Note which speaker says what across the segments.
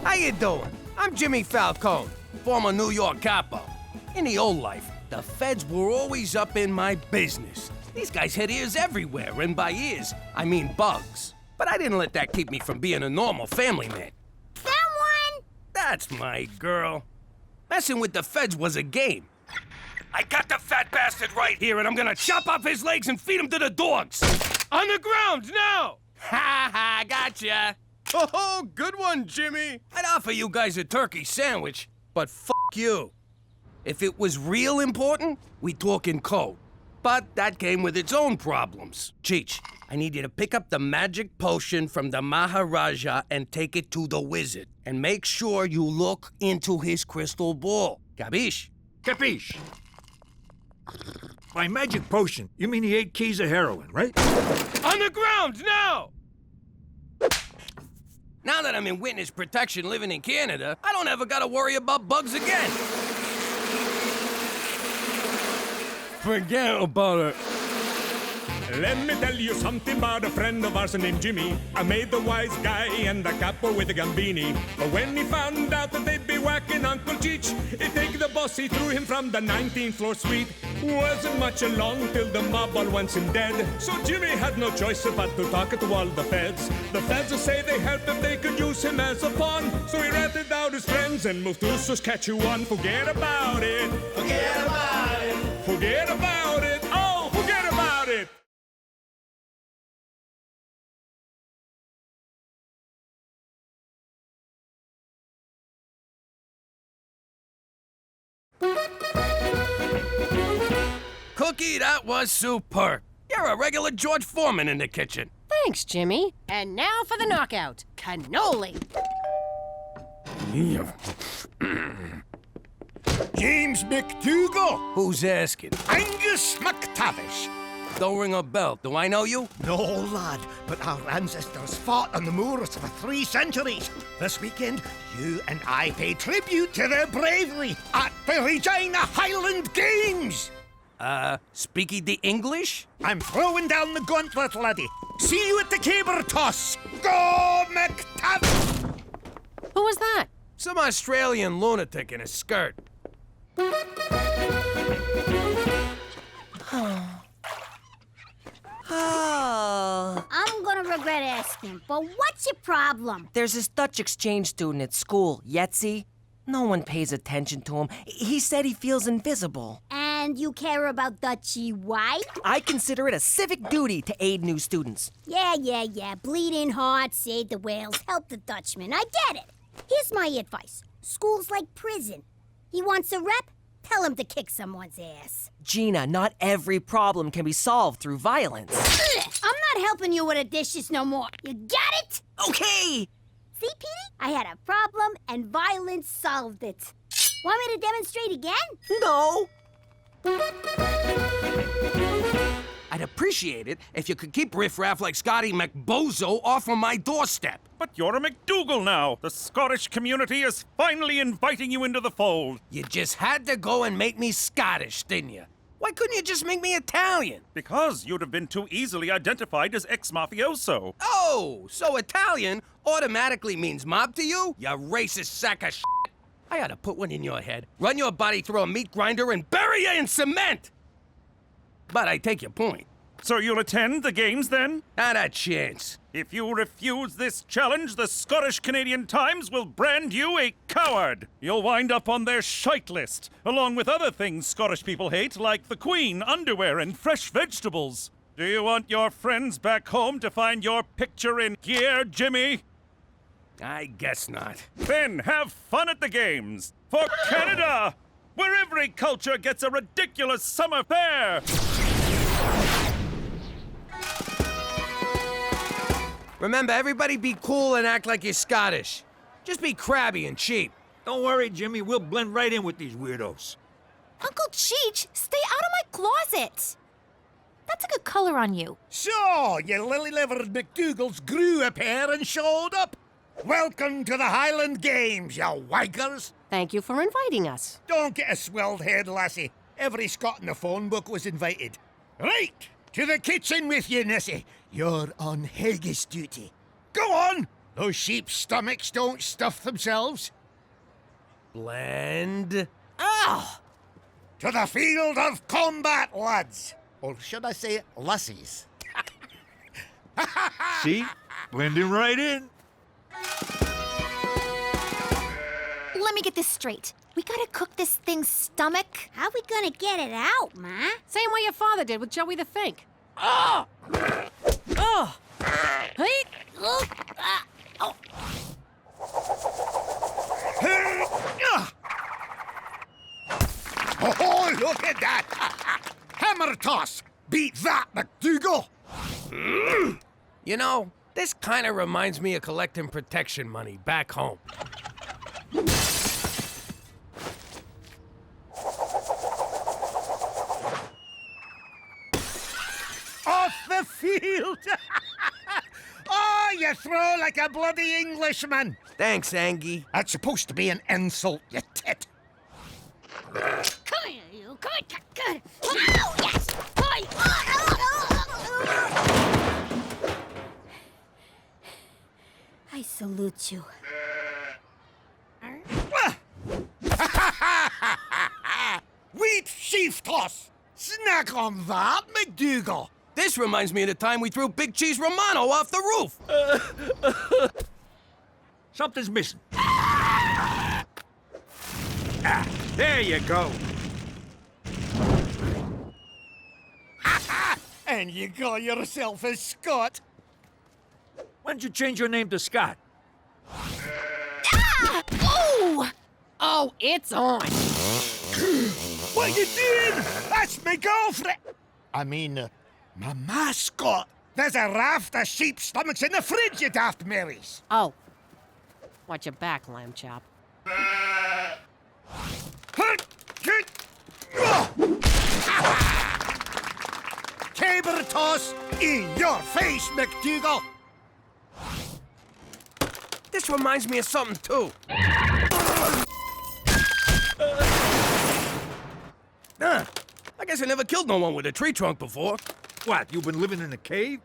Speaker 1: How you doing? I'm Jimmy Falcone, former New York capo. In the old life, the feds were always up in my business. These guys had ears everywhere, and by ears, I mean bugs. But I didn't let that keep me from being a normal family man.
Speaker 2: Someone!
Speaker 1: That's my girl. Messing with the feds was a game. I got the fat bastard right here, and I'm gonna chop off his legs and feed him to the dogs. On the ground, now! Ha ha, gotcha. Oh, good one, Jimmy. I'd offer you guys a turkey sandwich, but fuck you. If it was real important, we'd talk in code. But that came with its own problems. Cheech, I need you to pick up the magic potion from the Maharaja and take it to the wizard. And make sure you look into his crystal ball. Capiche?
Speaker 3: Capiche? By magic potion, you mean the 8 keys of heroin, right?
Speaker 1: On the ground, now! Now that I'm in witness protection living in Canada, I don't ever gotta worry about bugs again. Forget about it.
Speaker 4: Let me tell you something about a friend of ours named Jimmy. I made the wise guy and the capo with the Gambini. But when he found out that they'd be whacking Uncle Cheech, he'd take the boss, he threw him from the 19th floor suite. Wasn't much along till the mob all wants him dead. So Jimmy had no choice but to talk to all the feds. The feds will say they helped if they could use him as a pawn. So he ratted out his friends and moved to Saskatchewan. Forget about it. Forget about it. Forget about it. Oh, forget about it.
Speaker 1: Cookie, that was superb. You're a regular George Foreman in the kitchen.
Speaker 2: Thanks, Jimmy. And now for the knockout. Cannoli.
Speaker 5: James MacDougal.
Speaker 1: Who's asking?
Speaker 5: Angus MacTavish.
Speaker 1: Don't ring a bell. Do I know you?
Speaker 5: No, lad, but our ancestors fought on the moors for 3 centuries. This weekend, you and I pay tribute to their bravery at the Regina Highland Games.
Speaker 1: Speaky the English?
Speaker 5: I'm throwing down the gauntlet, laddie. See you at the caber toss. Go, MacTavish!
Speaker 2: Who was that?
Speaker 1: Some Australian lunatic in a skirt.
Speaker 2: Oh.
Speaker 6: I'm gonna regret asking, but what's your problem?
Speaker 7: There's this Dutch exchange student at school, Yetzi. No one pays attention to him. He said he feels invisible.
Speaker 6: And you care about Dutchie why?
Speaker 7: I consider it a civic duty to aid new students.
Speaker 6: Yeah. Bleeding heart, save the whales, help the Dutchman. I get it. Here's my advice. School's like prison. He wants a rep? Tell him to kick someone's ass.
Speaker 7: Gina, not every problem can be solved through violence.
Speaker 6: Ugh, I'm not helping you with the dishes no more. You got it?
Speaker 7: Okay!
Speaker 6: See, Petey? I had a problem and violence solved it. Want me to demonstrate again?
Speaker 7: No!
Speaker 1: I'd appreciate it if you could keep riffraff like Scotty McBozo off of my doorstep.
Speaker 4: But you're a MacDougal now. The Scottish community is finally inviting you into the fold.
Speaker 1: You just had to go and make me Scottish, didn't you? Why couldn't you just make me Italian?
Speaker 4: Because you'd have been too easily identified as ex-mafioso.
Speaker 1: Oh, so Italian automatically means mob to you? You racist sack of shit. I ought to put one in your head, run your body through a meat grinder, and bury you in cement! But I take your point.
Speaker 4: So you'll attend the games then?
Speaker 1: Not a chance.
Speaker 4: If you refuse this challenge, the Scottish Canadian Times will brand you a coward. You'll wind up on their shite list, along with other things Scottish people hate, like the Queen, underwear, and fresh vegetables. Do you want your friends back home to find your picture in gear, Jimmy?
Speaker 1: I guess not.
Speaker 4: Then have fun at the games. For Canada, where every culture gets a ridiculous summer fair.
Speaker 1: Remember, everybody be cool and act like you're Scottish. Just be crabby and cheap.
Speaker 3: Don't worry, Jimmy. We'll blend right in with these weirdos.
Speaker 8: Uncle Cheech, stay out of my closet. That's a good color on you.
Speaker 5: So, you lily-livered MacDougals grew a pair and showed up. Welcome to the Highland Games, you wankers.
Speaker 2: Thank you for inviting us.
Speaker 5: Don't get a swelled head, lassie. Every Scot in the phone book was invited. Right, to the kitchen with you, Nessie. You're on Haggis duty. Go on, Those sheep's stomachs don't stuff themselves.
Speaker 1: Blend.
Speaker 2: Oh!
Speaker 5: To the field of combat, lads. Or should I say, lassies?
Speaker 3: See? Blending right in.
Speaker 8: Let me get this straight. We gotta cook this thing's stomach.
Speaker 6: How we gonna get it out, Ma?
Speaker 2: Same way your father did with Joey the Fink. Oh! Oh! Hey! Oh! Oh!
Speaker 5: Oh, look at that! Hammer toss! Beat that, MacDougal!
Speaker 1: You know, this kind of reminds me of collecting protection money back home.
Speaker 5: Off the field! Oh, you throw like a bloody Englishman!
Speaker 1: Thanks, Angie.
Speaker 5: That's supposed to be an insult, you tit.
Speaker 6: Come here, you. Come on, good. Oh, yes! Hi. I salute you.
Speaker 5: Wheat sheaf toss! Snack on that, MacDougal!
Speaker 1: This reminds me of the time we threw Big Cheese Romano off the roof.
Speaker 3: Something's missing. There you go.
Speaker 5: And you call yourself a Scot?
Speaker 3: Why don't you change your name to Scott?
Speaker 8: Ooh!
Speaker 2: Oh, it's on.
Speaker 5: What you doing? That's my girlfriend. My mascot. There's a raft of sheep stomachs in the fridge, you daft Marys.
Speaker 2: Oh. Watch your back, lamb chop.
Speaker 5: Caber toss in your face, MacDougal.
Speaker 1: This reminds me of something, too. I guess I never killed no one with a tree trunk before.
Speaker 3: What, you've been living in a cave?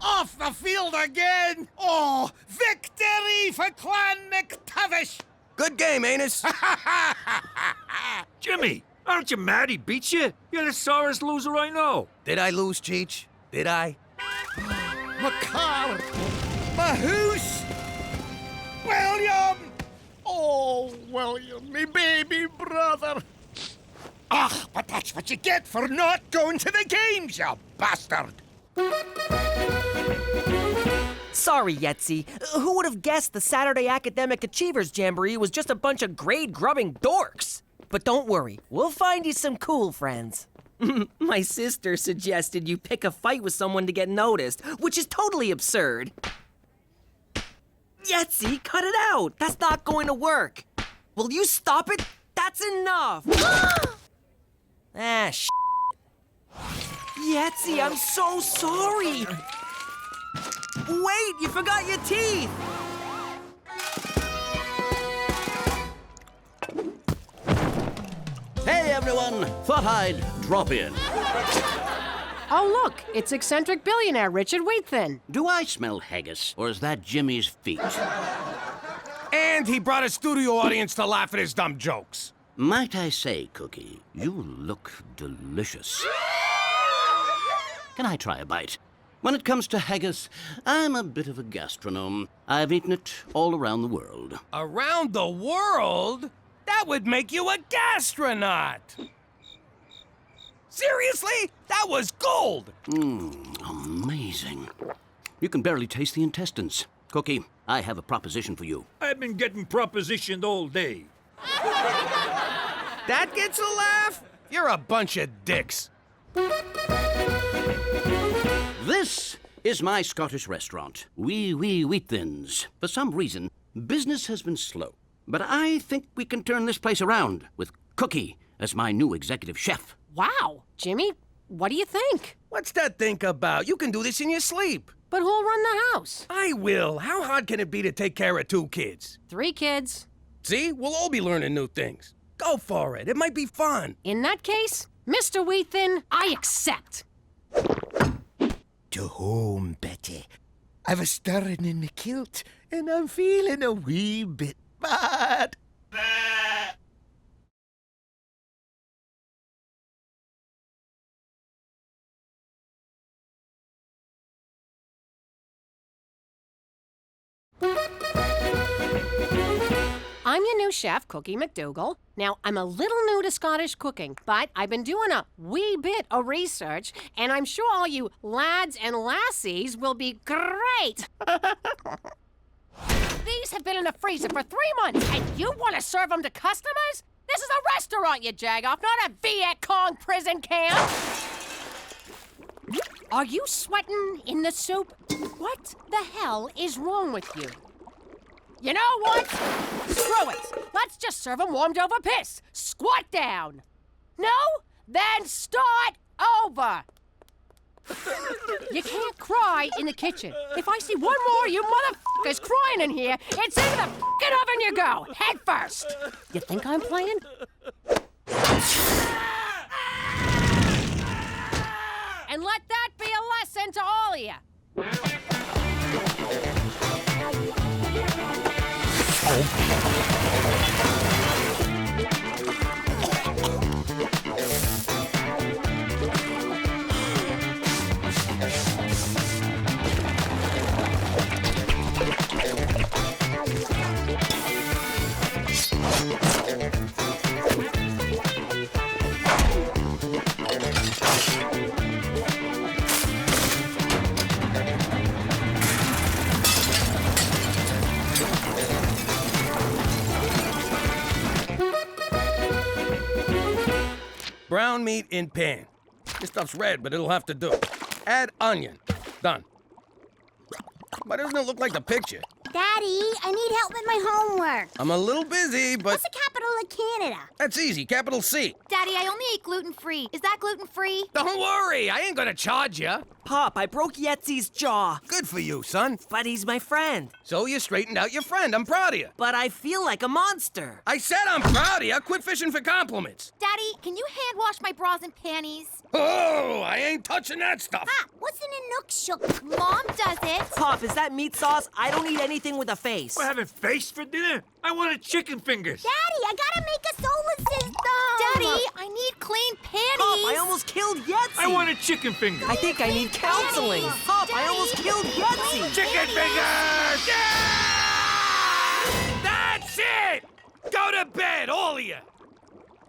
Speaker 5: Off the field again! Oh, victory for Clan McTavish!
Speaker 1: Good game, Anus.
Speaker 3: Jimmy, aren't you mad he beat you? You're the sorest loser I know.
Speaker 1: Did I lose, Cheech? Did I?
Speaker 5: My car! My house! William! Oh, William, me baby brother! Ah, but that's what you get for not going to the games, you bastard!
Speaker 7: Sorry, Yetzi. Who would have guessed the Saturday Academic Achievers Jamboree was just a bunch of grade-grubbing dorks? But don't worry, we'll find you some cool friends. My sister suggested you pick a fight with someone to get noticed, which is totally absurd. Yetzi, cut it out! That's not going to work! Will you stop it? That's enough! Shit. Yetzi, I'm so sorry! Wait, you forgot your teeth!
Speaker 9: Hey, everyone! Thought I'd drop in.
Speaker 2: Oh, look, it's eccentric billionaire Richard Wheatthin.
Speaker 9: Do I smell haggis, or is that Jimmy's feet?
Speaker 1: And he brought a studio audience to laugh at his dumb jokes.
Speaker 9: Might I say, Cookie, you look delicious. Can I try a bite? When it comes to haggis, I'm a bit of a gastronome. I've eaten it all around the world.
Speaker 1: Around the world? That would make you a gastronaut. Seriously? That was gold!
Speaker 9: Amazing. You can barely taste the intestines. Cookie, I have a proposition for you.
Speaker 3: I've been getting propositioned all day.
Speaker 1: That gets a laugh? You're a bunch of dicks.
Speaker 9: This is my Scottish restaurant, Wee Wheatthin's. For some reason, business has been slow. But I think we can turn this place around with Cookie as my new executive chef.
Speaker 2: Wow. Jimmy, what do you think?
Speaker 1: What's that think about? You can do this in your sleep.
Speaker 2: But who'll run the house?
Speaker 1: I will. How hard can it be to take care of 2 kids?
Speaker 2: 3 kids.
Speaker 1: See? We'll all be learning new things. Go for it. It might be fun.
Speaker 2: In that case, Mr. Wheatthin, I accept.
Speaker 5: to home, Betty. I've a stirring in the kilt, and I'm feeling a wee bit bad.
Speaker 2: I'm your new chef, Cookie MacDougal. Now, I'm a little new to Scottish cooking, but I've been doing a wee bit of research, and I'm sure all you lads and lassies will be great. These have been in the freezer for 3 months, and you want to serve them to customers? This is a restaurant, you jagoff, not a Viet Cong prison camp. Are you sweating in the soup? What the hell is wrong with you? You know what? Screw it. Let's just serve them warmed over piss. Squat down. No? Then start over. You can't cry in the kitchen. If I see one more of you motherfuckers crying in here, it's into the fucking oven you go, head first. You think I'm playing? And let that be a lesson to all of you.
Speaker 1: Brown meat in pan. This stuff's red, but it'll have to do. Add onion. Done. Why doesn't it look like the picture?
Speaker 6: Daddy, I need help with my homework.
Speaker 1: I'm a little busy, but...
Speaker 6: What's the capital of Canada?
Speaker 1: That's easy, capital C.
Speaker 8: Daddy, I only eat gluten-free. Is that gluten-free?
Speaker 1: Don't worry, I ain't gonna charge you.
Speaker 7: Pop, I broke Yetzi's jaw.
Speaker 1: Good for you, son.
Speaker 7: But he's my friend.
Speaker 1: So you straightened out your friend. I'm proud of you.
Speaker 7: But I feel like a monster.
Speaker 1: I said I'm proud of you. Quit fishing for compliments.
Speaker 8: Daddy, can you hand wash my bras and panties?
Speaker 1: Oh, I ain't touching that stuff.
Speaker 6: Ah, what's in a nook shook?
Speaker 8: Mom does it.
Speaker 7: Pop, is that meat sauce? I don't eat anything with a face.
Speaker 3: We're having face for dinner? I wanted chicken fingers.
Speaker 6: Daddy, I gotta make a solar system.
Speaker 8: Daddy, I need clean panties.
Speaker 7: Pop, I almost killed Yetzi.
Speaker 3: I wanted chicken fingers.
Speaker 7: I think I need counseling.
Speaker 8: Daddy.
Speaker 7: Pop, I almost killed Yetzi.
Speaker 1: Chicken fingers! Yeah! That's it! Go to bed, all of you.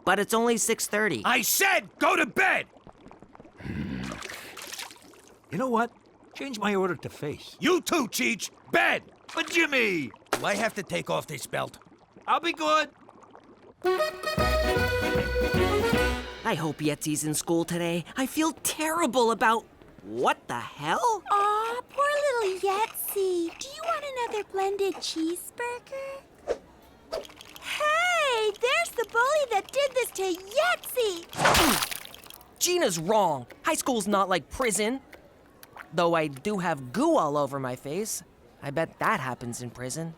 Speaker 7: But it's only 6:30.
Speaker 1: I said go to bed.
Speaker 3: You know what? Change my order to face.
Speaker 1: You too, Cheech. Bed.
Speaker 3: But Jimmy!
Speaker 1: Do I have to take off this belt?
Speaker 3: I'll be good.
Speaker 7: I hope Yetzi's in school today. I feel terrible about... What the hell?
Speaker 6: Aw, poor little Yetzi. Do you want another blended cheeseburger? Hey, there's the bully that did this to Yetzi.
Speaker 7: Gina's wrong. High school's not like prison. Though I do have goo all over my face. I bet that happens in prison.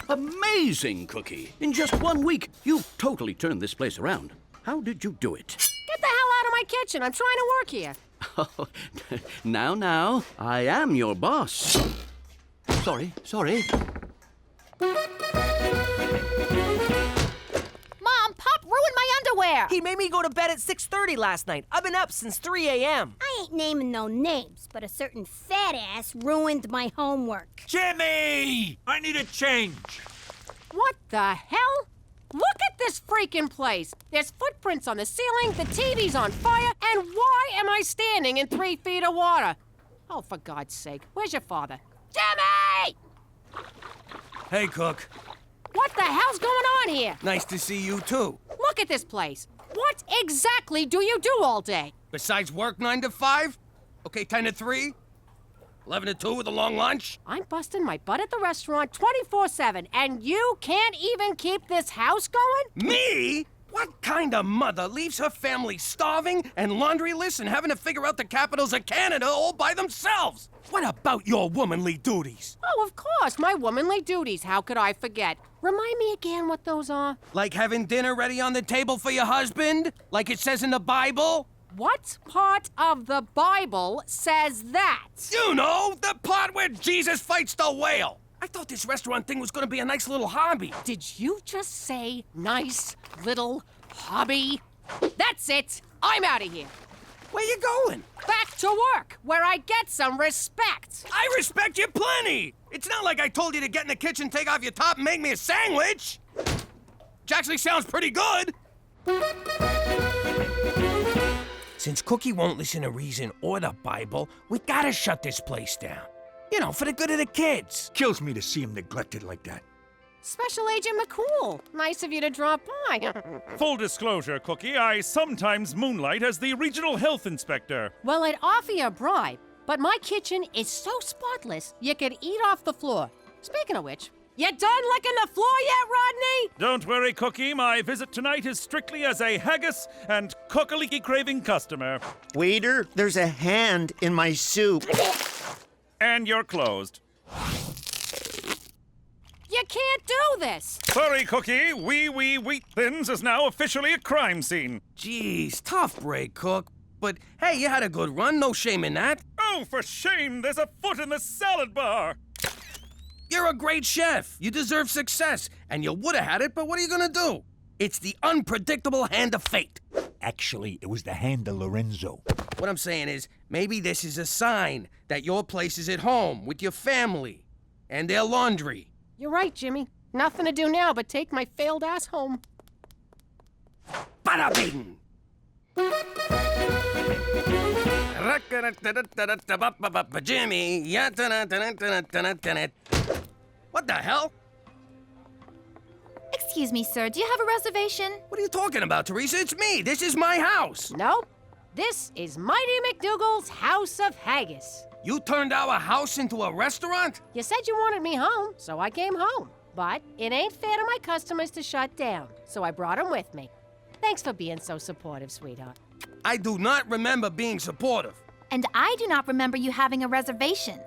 Speaker 9: Amazing, Cookie. In just 1 week, you've totally turned this place around. How did you do it?
Speaker 2: Get the hell out of my kitchen. I'm trying to work here.
Speaker 9: Oh, now, I am your boss. Sorry.
Speaker 8: Mom, Pop ruined my underwear.
Speaker 7: He made me go to bed at 6:30 last night. I've been up since 3 a.m.
Speaker 6: I ain't naming no names, but a certain fat ass ruined my homework.
Speaker 3: Jimmy! I need a change.
Speaker 2: What the hell? Look at this freaking place. There's footprints on the ceiling, the TV's on fire, and why am I standing in 3 feet of water? Oh, for God's sake, where's your father? Jimmy!
Speaker 1: Hey, Cook.
Speaker 2: What the hell's going on here?
Speaker 1: Nice to see you, too.
Speaker 2: Look at this place. What exactly do you do all day?
Speaker 1: Besides work 9 to 5? Okay, 10 to 3? 11 to 2 with a long lunch?
Speaker 2: I'm busting my butt at the restaurant 24/7, and you can't even keep this house going?
Speaker 1: Me? What kind of mother leaves her family starving and laundryless and having to figure out the capitals of Canada all by themselves? What about your womanly duties?
Speaker 2: Oh, of course, my womanly duties. How could I forget? Remind me again what those are.
Speaker 1: Like having dinner ready on the table for your husband? Like it says in the Bible?
Speaker 2: What part of the Bible says that?
Speaker 1: You know, the part where Jesus fights the whale. I thought this restaurant thing was gonna be a nice little hobby.
Speaker 2: Did you just say nice little hobby? That's it. I'm out of here.
Speaker 1: Where you going?
Speaker 2: Back to work, where I get some respect.
Speaker 1: I respect you plenty. It's not like I told you to get in the kitchen, take off your top, and make me a sandwich. Which actually sounds pretty good. Since Cookie won't listen to reason or the Bible, we gotta shut this place down. You know, for the good of the kids.
Speaker 3: Kills me to see him neglected like that.
Speaker 2: Special Agent McCool, nice of you to drop by.
Speaker 10: Full disclosure, Cookie, I sometimes moonlight as the regional health inspector.
Speaker 2: Well, I'd offer you a bribe, but my kitchen is so spotless you could eat off the floor. Speaking of which, you done licking the floor yet, Rodney?
Speaker 10: Don't worry, Cookie, my visit tonight is strictly as a haggis and cockaliki craving customer.
Speaker 5: Waiter, there's a hand in my soup.
Speaker 10: And you're closed.
Speaker 2: You can't do this.
Speaker 10: Sorry, Cookie, Wheat Thins is now officially a crime scene.
Speaker 1: Jeez, tough break, Cook. But hey, you had a good run, no shame in that.
Speaker 10: Oh, for shame, there's a foot in the salad bar.
Speaker 1: You're a great chef. You deserve success. And you would have had it, but what are you gonna do? It's the unpredictable hand of fate.
Speaker 3: Actually, it was the hand of Lorenzo.
Speaker 1: What I'm saying is, maybe this is a sign that your place is at home with your family and their laundry.
Speaker 2: You're right, Jimmy. Nothing to do now but take my failed ass home.
Speaker 1: Bada bing! Jimmy, what the hell?
Speaker 8: Excuse me, sir, do you have a reservation?
Speaker 1: What are you talking about, Teresa? It's me. This is my house.
Speaker 2: Nope. This is Mighty MacDougal's House of Haggis.
Speaker 1: You turned our house into a restaurant?
Speaker 2: You said you wanted me home, so I came home. But it ain't fair to my customers to shut down, so I brought them with me. Thanks for being so supportive, sweetheart.
Speaker 1: I do not remember being supportive.
Speaker 8: And I do not remember you having a reservation.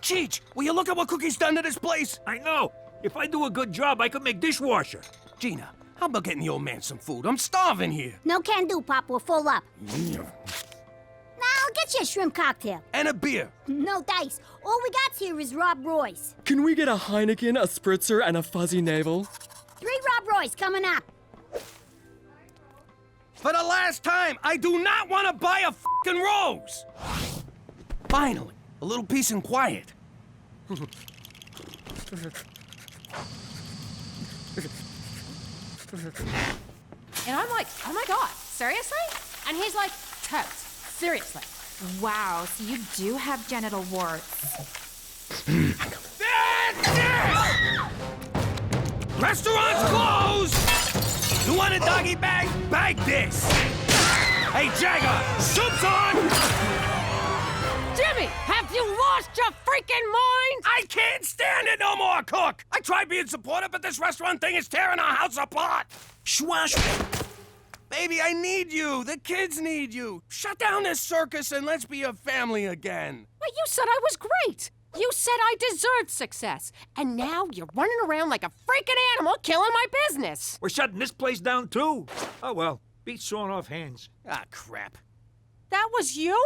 Speaker 1: Cheech, will you look at what Cookie's done to this place?
Speaker 3: I know. If I do a good job, I could make dishwasher.
Speaker 1: Gina, how about getting the old man some food? I'm starving here.
Speaker 6: No can do, Pop. We're full up. Now, I'll get you a shrimp cocktail.
Speaker 1: And a beer.
Speaker 6: No dice. All we got here is Rob Roy's.
Speaker 11: Can we get a Heineken, a spritzer, and a fuzzy navel?
Speaker 6: 3 Rob Roy's coming up.
Speaker 1: For the last time, I do not want to buy a fucking rose. Finally, a little peace and quiet.
Speaker 2: And I'm like, oh my God, seriously? And he's like, totes, seriously.
Speaker 8: Wow, so you do have genital warts.
Speaker 1: Restaurant's closed! You want a doggy bag? Bag this! Hey, Jagger, soup's on!
Speaker 2: Jimmy, have you lost your freaking mind?
Speaker 1: I can't stand it no more, Cook! I tried being supportive, but this restaurant thing is tearing our house apart!
Speaker 3: Schwash!
Speaker 1: Baby, I need you. The kids need you. Shut down this circus and let's be a family again.
Speaker 2: Well, you said I was great. You said I deserved success. And now you're running around like a freaking animal killing my business.
Speaker 3: We're shutting this place down, too. Oh, well. Beat sawing off hands.
Speaker 1: Ah, crap.
Speaker 2: That was you?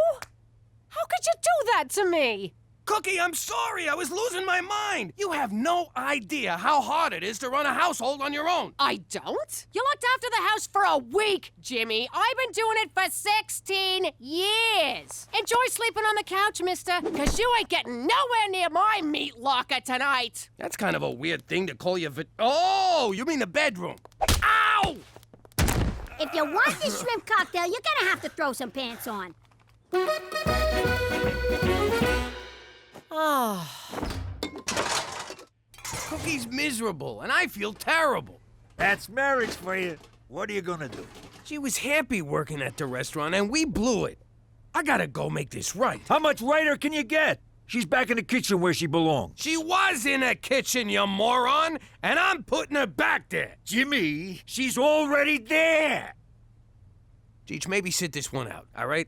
Speaker 2: How could you do that to me?
Speaker 1: Cookie, I'm sorry. I was losing my mind. You have no idea how hard it is to run a household on your own.
Speaker 2: I don't? You looked after the house for a week, Jimmy. I've been doing it for 16 years. Enjoy sleeping on the couch, mister, because you ain't getting nowhere near my meat locker tonight.
Speaker 1: That's kind of a weird thing to call your Oh, you mean the bedroom. Ow!
Speaker 6: If you want this shrimp cocktail, you're gonna have to throw some pants on.
Speaker 1: Cookie's miserable, and I feel terrible.
Speaker 3: That's marriage for you. What are you gonna do?
Speaker 1: She was happy working at the restaurant, and we blew it. I gotta go make this right.
Speaker 3: How much righter can you get? She's back in the kitchen where she belongs.
Speaker 1: She was in the kitchen, you moron, and I'm putting her back there.
Speaker 3: Jimmy, she's already there.
Speaker 1: Cheech, maybe sit this one out, all right?